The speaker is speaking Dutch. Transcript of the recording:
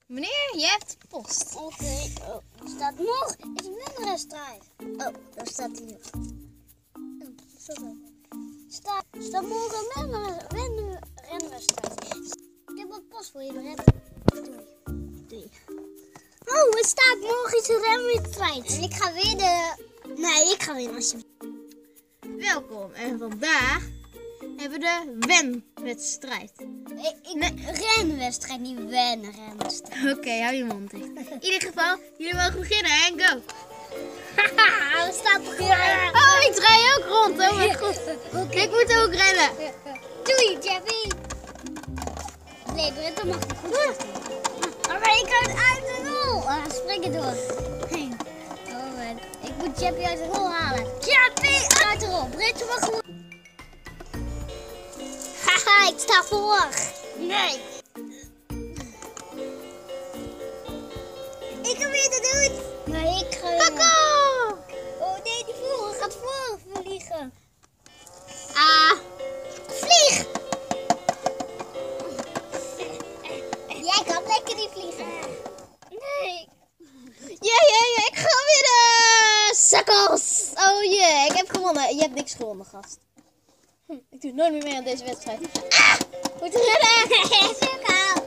Meneer, je hebt post. Oké. Oh, er staat morgen is een renwedstrijd. Oh, daar staat hier. Staat morgen een renwedstrijd. Ik heb wat post voor je, Red. Doei. Oh, er staat morgen is een renwedstrijd. En ik ga weer Nee, ik ga weer alsjeblieft. Welkom. En vandaag hebben we de wenwedstrijd. Renwedstrijd, niet renwedstrijd. Oké, hou je mond dicht. In ieder geval, jullie mogen beginnen en go. Haha, we staan toch hier. Oh, ik draai ook rond. Oh mijn god. Ik moet ook rennen. Doei, Jeffy. Nee, Brent, dat mag ik goed. Maar ik kan uit de rol. Spring er door. Oh man, ik moet Jeffy uit de rol halen. Jeffy, uit de rol. Brent, je mag goed. Haha, ik sta voor. Nee. Ik heb weer te doen. Nee, ik ga weer. Koko! Oh nee, die vogel gaat voor vliegen. Ah. Vlieg! Jij kan lekker niet vliegen. Nee. Ja, ik ga winnen. Sukkels. Oh yeah, ik heb gewonnen. Je hebt niks gewonnen, gast. Ik doe nooit meer mee aan deze wedstrijd. Ah! Moet rennen. Sukkel.